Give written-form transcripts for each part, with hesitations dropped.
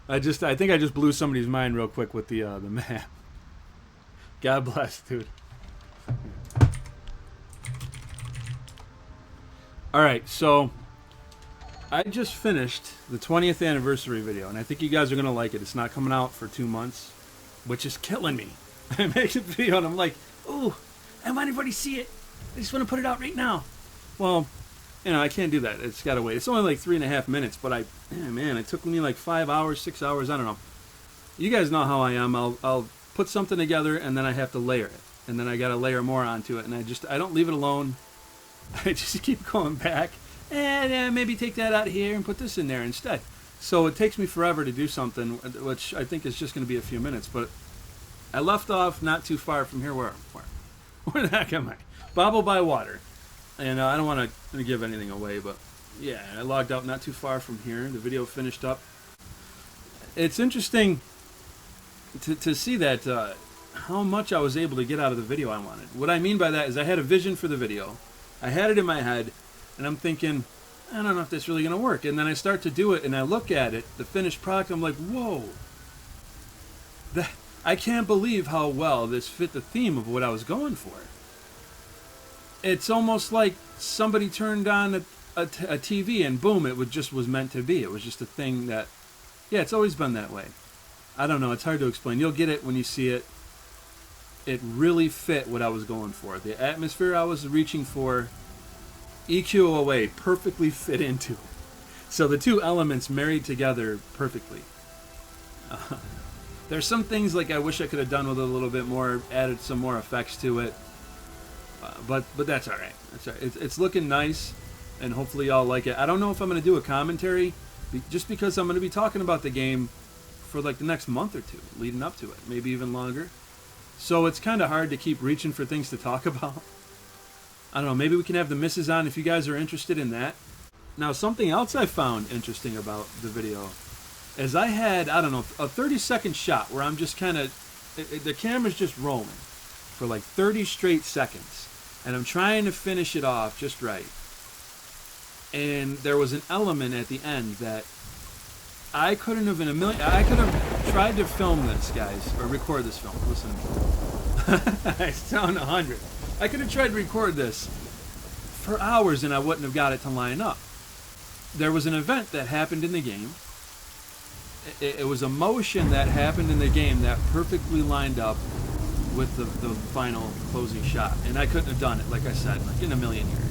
I think I just blew somebody's mind real quick with the map. God bless, dude. All right, so I just finished the 20th anniversary video, and I think you guys are gonna like it. It's not coming out for 2 months, which is killing me. I make a video and I'm like, ooh, I want everybody to see it. I just want to put it out right now. Well, I can't do that. It's gotta wait. It's only like 3.5 minutes, but man, it took me like 5 hours, 6 hours. I don't know. You guys know how I am. I'll put something together and then I have to layer it, and then I gotta layer more onto it, and I don't leave it alone. I just keep going back and maybe take that out here and put this in there instead. So it takes me forever to do something, which I think is just going to be a few minutes. But I left off not too far from here. Where the heck am I? Bobble by Water. And I don't want to give anything away, but yeah, I logged out not too far from here. The video finished up. It's interesting to see that how much I was able to get out of the video I wanted. What I mean by that is I had a vision for the video. I had it in my head, and I'm thinking, I don't know if that's really going to work. And then I start to do it, and I look at it, the finished product, I'm like, whoa. I can't believe how well this fit the theme of what I was going for. It's almost like somebody turned on a TV, and boom, it just was meant to be. It was just a thing that, yeah, it's always been that way. I don't know, it's hard to explain. You'll get it when you see it. It really fit what I was going for. The atmosphere I was reaching for, EQOA perfectly fit into. So the two elements married together perfectly. There's some things like I wish I could have done with it a little bit more, added some more effects to it. But that's all right. That's all right. It's looking nice, and hopefully y'all like it. I don't know if I'm going to do a commentary, just because I'm going to be talking about the game for like the next month or two, leading up to it, maybe even longer. So it's kind of hard to keep reaching for things to talk about. I don't know, maybe we can have the missus on if you guys are interested in that. Now, something else I found interesting about the video is I had, I don't know, a 30-second shot where I'm just kind of, the camera's just rolling for like 30 straight seconds. And I'm trying to finish it off just right. And there was an element at the end that I couldn't have I could have tried to film this, guys, or record this film. Listen to me. I sound 100. I could have tried to record this for hours and I wouldn't have got it to line up. There was an event that happened in the game. It was a motion that happened in the game that perfectly lined up with the final closing shot. And I couldn't have done it, like I said, like in a million years.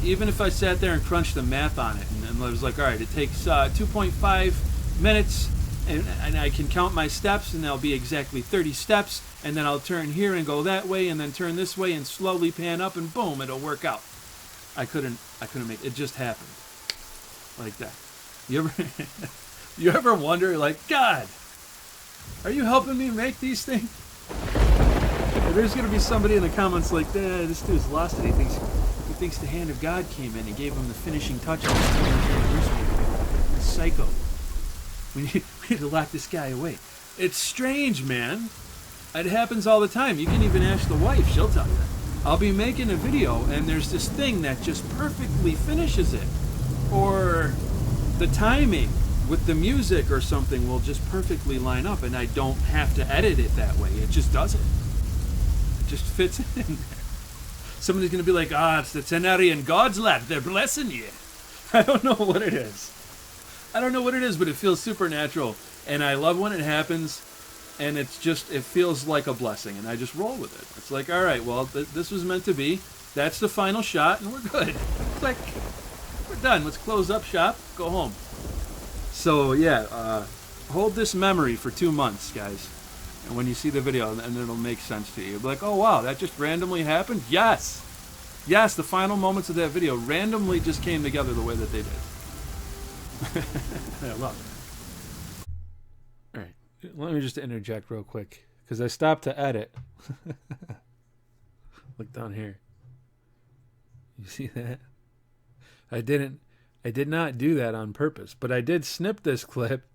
Even if I sat there and crunched the math on it, and I was like, all right, it takes 2.5 minutes, and I can count my steps, and there'll be exactly 30 steps, and then I'll turn here and go that way, and then turn this way, and slowly pan up, and boom, it'll work out. I couldn't make it. It just happened like that. You ever wonder, like, God, are you helping me make these things? Or there's gonna be somebody in the comments like, this dude's lost it. He thinks the hand of God came in and gave him the finishing touch on his 20th anniversary. He's psycho. We need to lock this guy away. It's strange, man. It happens all the time. You can even ask the wife. She'll tell you. I'll be making a video, and there's this thing that just perfectly finishes it. Or the timing with the music or something will just perfectly line up, and I don't have to edit it that way. It just does it. It just fits in there. Somebody's going to be like, it's the Tenari and God's lad. They're blessing you. I don't know what it is. But it feels supernatural. And I love when it happens. And it feels like a blessing. And I just roll with it. It's like, all right, well, this was meant to be. That's the final shot, and we're good. Click. We're done. Let's close up shop. Go home. So, yeah, hold this memory for 2 months, guys. And when you see the video, and it'll make sense to you. You'll be like, oh, wow, that just randomly happened? Yes. Yes, the final moments of that video randomly just came together the way that they did. I love it. All right. Let me just interject real quick, because I stopped to edit. Look down here. You see that? I did not do that on purpose, but I did snip this clip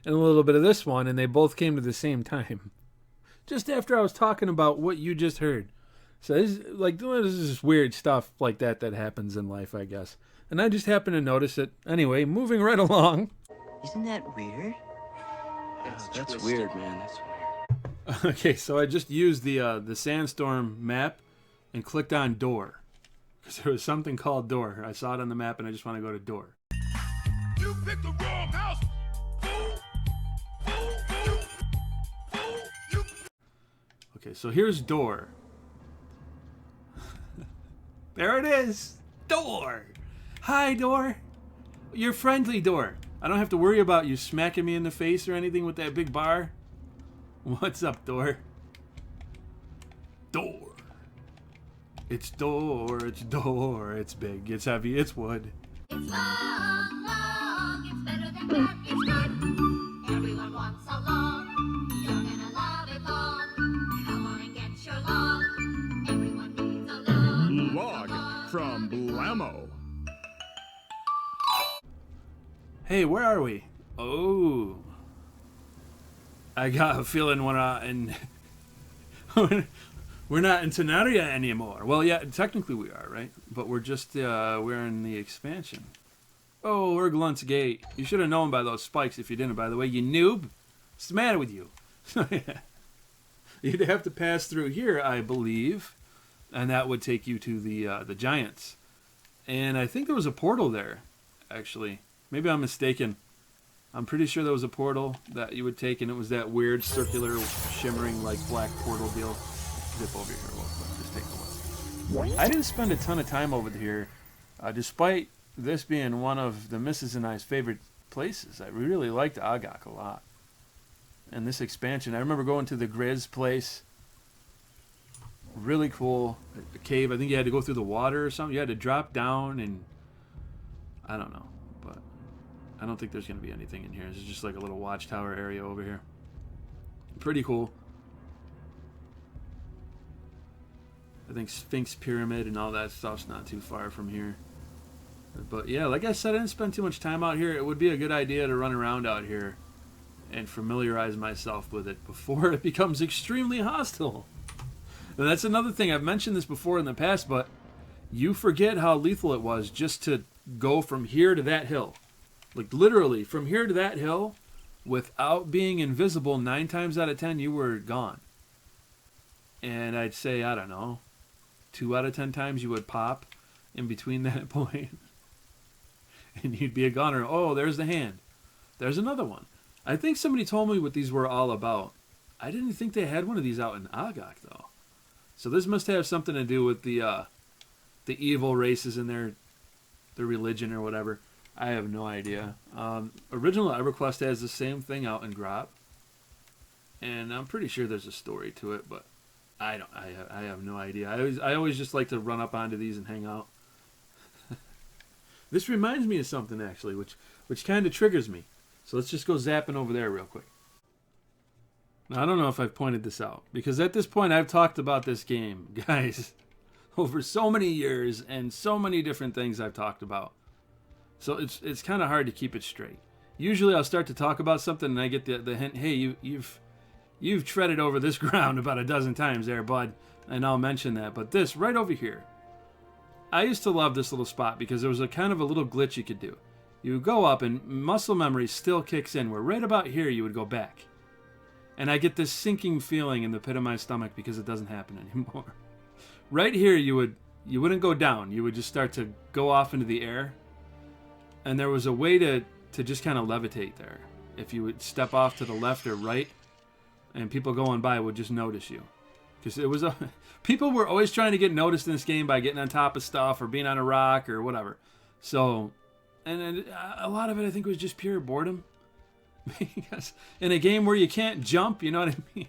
and a little bit of this one, and they both came to the same time. Just after I was talking about what you just heard. So this is just weird stuff like that happens in life, I guess. And I just happened to notice it. Anyway, moving right along. Isn't that weird? That's weird, man. That's weird. Okay, so I just used the Sandstorm map and clicked on door. Because there was something called door. I saw it on the map and I just want to go to door. You picked the wrong house. Okay, so here's door. There it is. Door. Hi, door. You're friendly, door. I don't have to worry about you smacking me in the face or anything with that big bar. What's up, door? Door. It's door, it's door, it's big, it's heavy, it's wood. It's long, long, it's better than that, it's good. Everyone wants a log. You're gonna love it long. Come on and get your log. Everyone needs a log. Log from Blammo. Hey, where are we? Oh. I got a feeling we're not in Tenaria anymore. Well, yeah, technically we are, right? But we're just we're in the expansion. Oh, we're Glunt's Gate. You should have known by those spikes if you didn't, by the way, you noob. What's the matter with you? You'd have to pass through here, I believe, and that would take you to the Giants. And I think there was a portal there, actually. Maybe I'm mistaken. I'm pretty sure there was a portal that you would take, and it was that weird circular, shimmering, like black portal deal. Zip over here real quick. Just take a look. I didn't spend a ton of time over here, despite this being one of the Mrs. and I's favorite places. I really liked Agak a lot. And this expansion, I remember going to the Grizz place. Really cool. A cave. I think you had to go through the water or something. You had to drop down, and I don't know, but I don't think there's going to be anything in here. This is just like a little watchtower area over here. Pretty cool. I think Sphinx Pyramid and all that stuff's not too far from here. But yeah, like I said, I didn't spend too much time out here. It would be a good idea to run around out here and familiarize myself with it before it becomes extremely hostile. And that's another thing. I've mentioned this before in the past, but you forget how lethal it was just to go from here to that hill. Like literally from here to that hill without being invisible. 9 times out of 10 you were gone. And I'd say, I don't know, 2 out of 10 times you would pop in between that point. And you'd be a goner. Oh, there's the hand. There's another one. I think somebody told me what these were all about. I didn't think they had one of these out in Agak, though. So this must have something to do with the evil races in their religion or whatever. I have no idea. Original EverQuest has the same thing out in Grop. And I'm pretty sure there's a story to it, but I have no idea. I always just like to run up onto these and hang out. This reminds me of something actually, which kind of triggers me. So let's just go zapping over there real quick. Now, I don't know if I've pointed this out, because at this point I've talked about this game, guys, over so many years and so many different things I've talked about. So it's kind of hard to keep it straight. Usually I'll start to talk about something and I get the hint, hey, you've treaded over this ground about a dozen times there, bud, and I'll mention that. But this right over here, I used to love this little spot because there was a kind of a little glitch you could do. You would go up and muscle memory still kicks in, where right about here you would go back. And I get this sinking feeling in the pit of my stomach because it doesn't happen anymore. Right here you wouldn't go down, you would just start to go off into the air. And there was a way to just kind of levitate there. If you would step off to the left or right, and people going by would just notice you. Because it was people were always trying to get noticed in this game by getting on top of stuff or being on a rock or whatever. So, and a lot of it I think was just pure boredom. Because in a game where you can't jump, you know what I mean?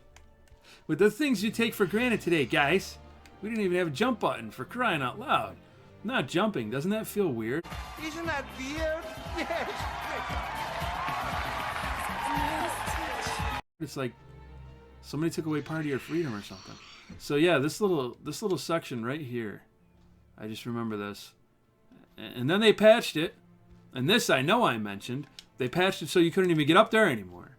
With the things you take for granted today, guys. We didn't even have a jump button, for crying out loud. Not jumping, doesn't that feel weird? Isn't that weird? Yes. It's like somebody took away part of your freedom or something. So yeah, this little section right here, I just remember this. And then they patched it, and this I know I mentioned. They patched it so you couldn't even get up there anymore.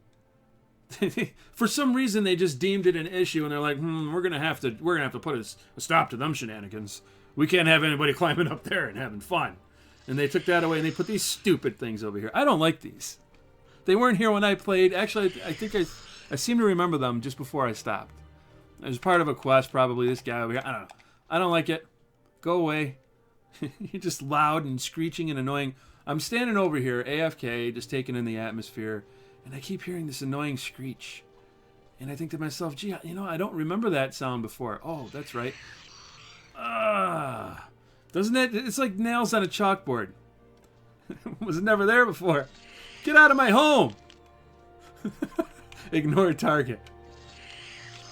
For some reason, they just deemed it an issue, and they're like, we're gonna have to put a stop to them shenanigans. We can't have anybody climbing up there and having fun. And they took that away, and they put these stupid things over here. I don't like these. They weren't here when I played. Actually, I think I seem to remember them just before I stopped. It was part of a quest, probably. This guy over here. I don't know. I don't like it. Go away. You're just loud and screeching and annoying. I'm standing over here, AFK, just taking in the atmosphere, and I keep hearing this annoying screech. And I think to myself, gee, I don't remember that sound before. Oh, that's right. Doesn't it? It's like nails on a chalkboard. Was never there before. Get out of my home. Ignore target.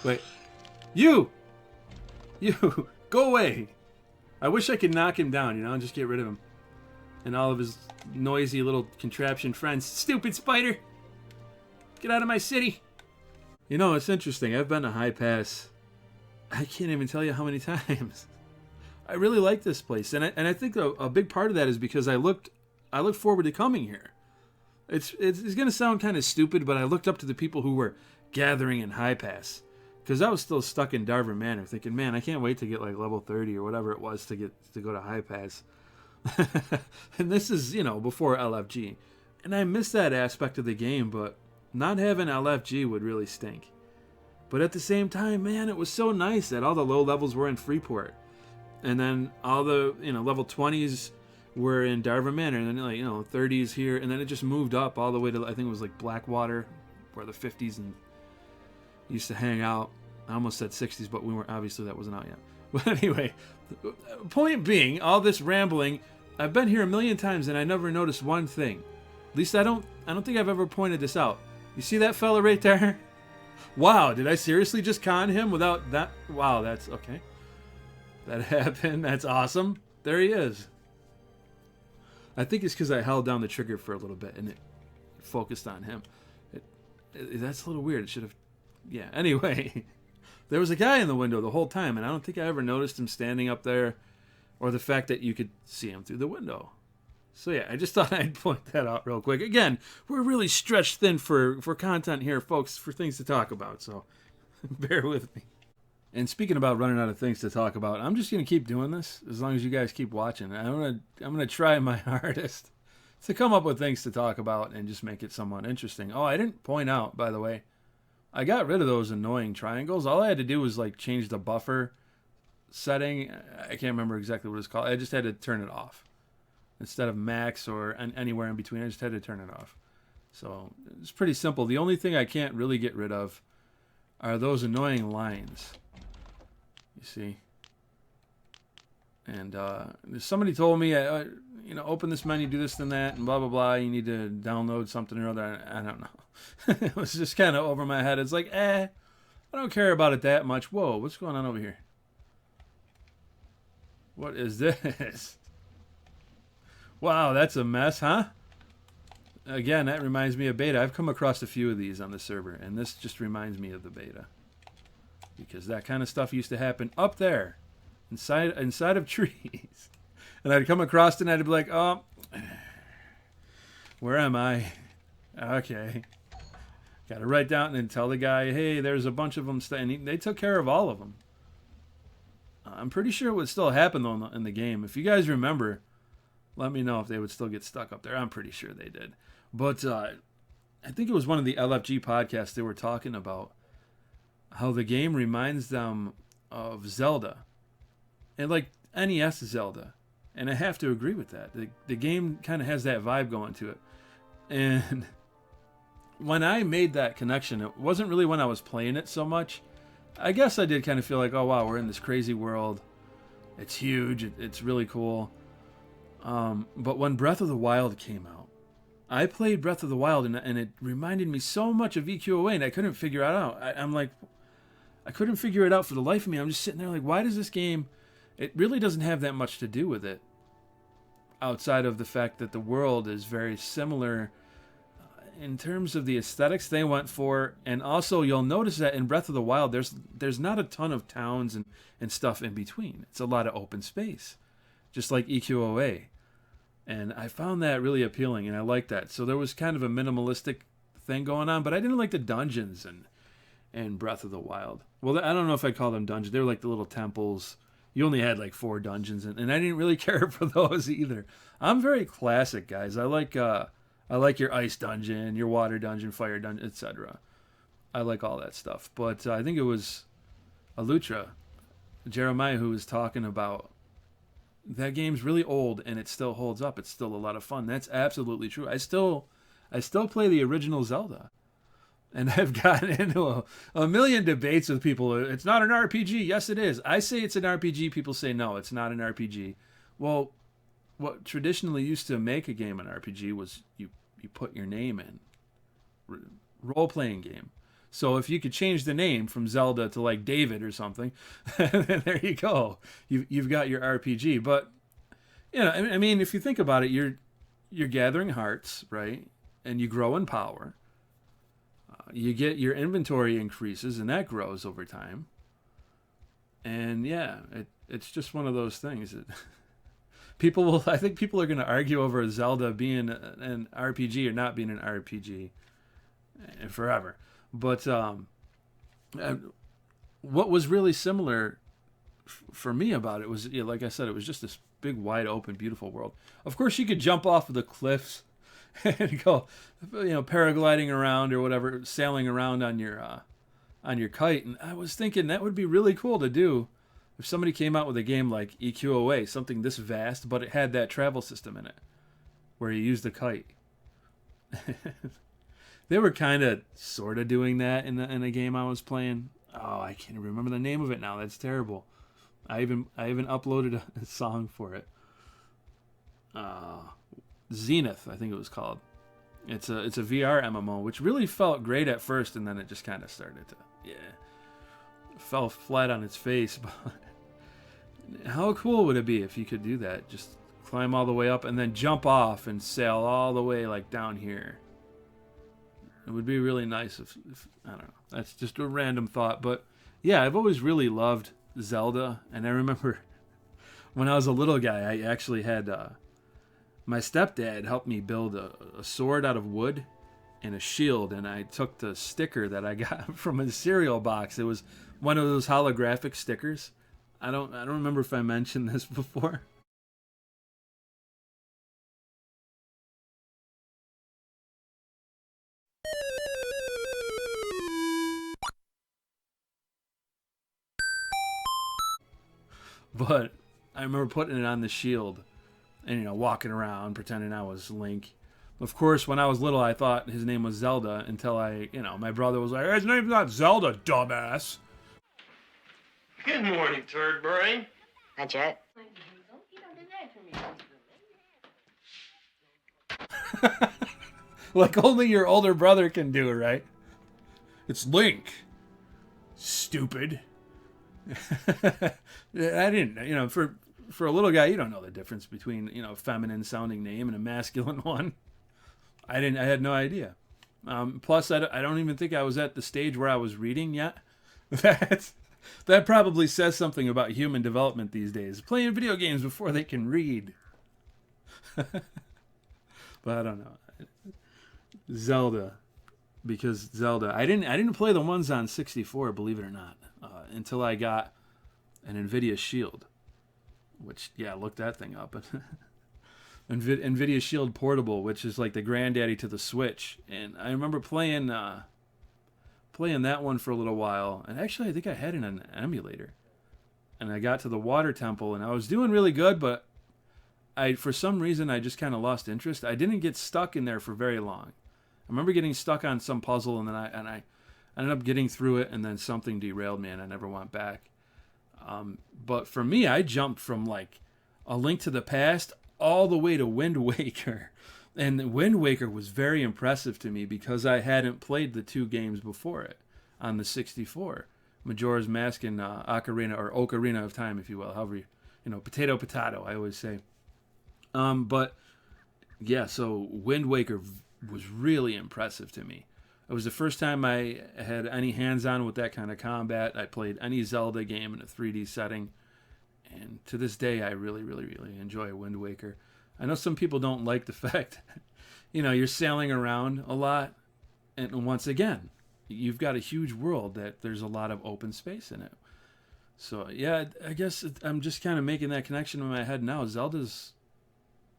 Wait. You. Go away. I wish I could knock him down, and just get rid of him. And all of his noisy little contraption friends. Stupid spider. Get out of my city. It's interesting. I've been to High Pass. I can't even tell you how many times. I really like this place, and I think a big part of that is because I look forward to coming here. It's going to sound kind of stupid, but I looked up to the people who were gathering in High Pass because I was still stuck in Darver Manor, thinking, man, I can't wait to get like level 30 or whatever it was to go to High Pass. And this is before LFG, and I miss that aspect of the game, but not having LFG would really stink. But at the same time, man, it was so nice that all the low levels were in Freeport. And then all the, level 20s were in Darver Manor. And then, 30s here. And then it just moved up all the way to, I think it was like Blackwater, where the 50s and used to hang out. I almost said 60s, but obviously that wasn't out yet. But anyway, point being, all this rambling, I've been here a million times and I never noticed one thing. At least I don't think I've ever pointed this out. You see that fella right there? Wow, did I seriously just con him without that? Wow, that's okay. That happened. That's awesome. There he is. I think it's because I held down the trigger for a little bit and it focused on him. That's a little weird. It should have... Yeah, anyway. There was a guy in the window the whole time, and I don't think I ever noticed him standing up there or the fact that you could see him through the window. So yeah, I just thought I'd point that out real quick. Again, we're really stretched thin for content here, folks, for things to talk about, so bear with me. And speaking about running out of things to talk about, I'm just going to keep doing this as long as you guys keep watching. I'm gonna try my hardest to come up with things to talk about and just make it somewhat interesting. Oh, I didn't point out, by the way, I got rid of those annoying triangles. All I had to do was like change the buffer setting. I can't remember exactly what it's called. I just had to turn it off. Instead of max or anywhere in between, I just had to turn it off. So it's pretty simple. The only thing I can't really get rid of are those annoying lines. You see? And somebody told me, open this menu, do this and that, and blah, blah, blah. You need to download something or other. I don't know. It was just kind of over my head. It's like, I don't care about it that much. Whoa, what's going on over here? What is this? Wow, that's a mess, huh? Again, that reminds me of beta. I've come across a few of these on the server, and this just reminds me of the beta. Because that kind of stuff used to happen up there, inside of trees. And I'd come across it, and I'd be like, oh, where am I? Okay. Got to write down and tell the guy, hey, there's a bunch of them. And they took care of all of them. I'm pretty sure it would still happen, though, in the game. If you guys remember... Let me know if they would still get stuck up there. I'm pretty sure they did. But I think it was one of the LFG podcasts they were talking about how the game reminds them of Zelda. And like NES Zelda. And I have to agree with that. The game kind of has that vibe going to it. And when I made that connection, it wasn't really when I was playing it so much. I guess I did kind of feel like, oh wow, we're in this crazy world. It's huge. It's really cool. But when Breath of the Wild came out, I played Breath of the Wild and it reminded me so much of EQOA, and I couldn't figure it out. I couldn't figure it out for the life of me. I'm just sitting there like, why does this game... It really doesn't have that much to do with it, outside of the fact that the world is very similar in terms of the aesthetics they went for. And also, you'll notice that in Breath of the Wild, there's not a ton of towns and stuff in between. It's a lot of open space, just like EQOA. And I found that really appealing, and I liked that. So there was kind of a minimalistic thing going on, but I didn't like the dungeons in Breath of the Wild. Well, I don't know if I'd call them dungeons. They were like the little temples. You only had like 4 dungeons, and I didn't really care for those either. I'm very classic, guys. I like I like your ice dungeon, your water dungeon, fire dungeon, etc. I like all that stuff. But I think it was Alutra, Jeremiah, who was talking about that game's really old and it still holds up. It's still a lot of fun. That's absolutely true. I still play the original Zelda. And I've gotten into a million debates with people. It's not an RPG. Yes, it is. I say it's an RPG. People say, no, it's not an RPG. Well, what traditionally used to make a game an RPG was you put your name in. Role-playing game. So if you could change the name from Zelda to like David or something, there you go. You've got your RPG. But, I mean, if you think about it, you're gathering hearts, right? And you grow in power. You get your inventory increases, and that grows over time. And yeah, it's just one of those things that I think people are going to argue over Zelda being an RPG or not being an RPG forever. But what was really similar for me about it was, like I said, it was just this big, wide open, beautiful world. Of course, you could jump off of the cliffs and go, paragliding around or whatever, sailing around on your kite. And I was thinking that would be really cool to do if somebody came out with a game like EQOA, something this vast, but it had that travel system in it, where you use the kite. They were kind of, sort of doing that in a game I was playing. Oh, I can't remember the name of it now. That's terrible. I even uploaded a song for it. Zenith, I think it was called. It's a VR MMO, which really felt great at first, and then it just kind of started to, fell flat on its face. But how cool would it be if you could do that? Just climb all the way up and then jump off and sail all the way like down here. It would be really nice if I don't know. That's just a random thought, but yeah, I've always really loved Zelda, and I remember when I was a little guy, I actually had my stepdad helped me build a sword out of wood and a shield, and I took the sticker that I got from a cereal box. It was one of those holographic stickers. I don't remember if I mentioned this before. But I remember putting it on the shield and, walking around pretending I was Link. Of course, when I was little, I thought his name was Zelda until my brother was like, his name's not Zelda, dumbass. Good morning, turd brain. Not yet. Like only your older brother can do it, right? It's Link. Stupid. I didn't, for a little guy, you don't know the difference between, a feminine sounding name and a masculine one. I had no idea. Plus, I don't even think I was at the stage where I was reading yet. That probably says something about human development these days. Playing video games before they can read. But I don't know. Zelda. Because Zelda, I didn't play the ones on 64, believe it or not, until I got an NVIDIA Shield. Which, look that thing up. NVIDIA Shield Portable, which is like the granddaddy to the Switch. And I remember playing that one for a little while. And actually, I think I had it in an emulator. And I got to the water temple, and I was doing really good, but for some reason, I just kind of lost interest. I didn't get stuck in there for very long. I remember getting stuck on some puzzle, and then I ended up getting through it, and then something derailed me, and I never went back. But for me, I jumped from like A Link to the Past all the way to Wind Waker. And Wind Waker was very impressive to me because I hadn't played the two games before it on the 64. Majora's Mask and Ocarina, or Ocarina of Time, if you will. However, potato, I always say. But yeah, so Wind Waker was really impressive to me. It was the first time I had any hands-on with that kind of combat. I played any Zelda game in a 3D setting. And to this day, I really, really, really enjoy Wind Waker. I know some people don't like the fact, you're sailing around a lot. And once again, you've got a huge world that there's a lot of open space in it. So, yeah, I guess I'm just kind of making that connection in my head now. Zelda's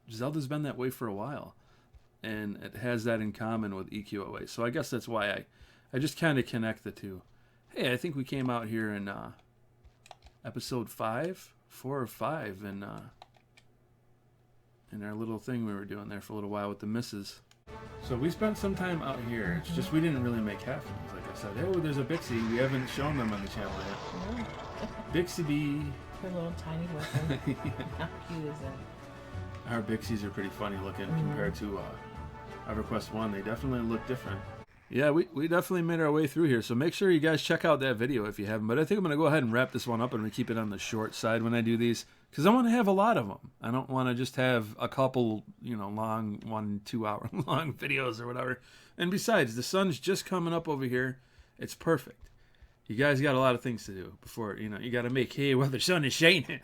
been that way for a while. and it has that in common with EQOA. So I guess that's why I just kind of connect the two. Hey, I think we came out here in episode 4 or 5, in our little thing we were doing there for a little while with the misses. So we spent some time out here. It's just we didn't really make halflings, like I said. Oh, there's a Bixie. We haven't shown them on the channel yet. Bixie Bee. Her little tiny weapon. Yeah. How cute is that? Our Bixies are pretty funny looking compared to EverQuest 1. They definitely look different. Yeah, we definitely made our way through here. So make sure you guys check out that video if you haven't. But I think I'm going to go ahead and wrap this one up and keep it on the short side when I do these. Because I want to have a lot of them. I don't want to just have a couple, long 1-2 hour long videos or whatever. And besides, the sun's just coming up over here. It's perfect. You guys got a lot of things to do before, you got to make hay while the sun is shining.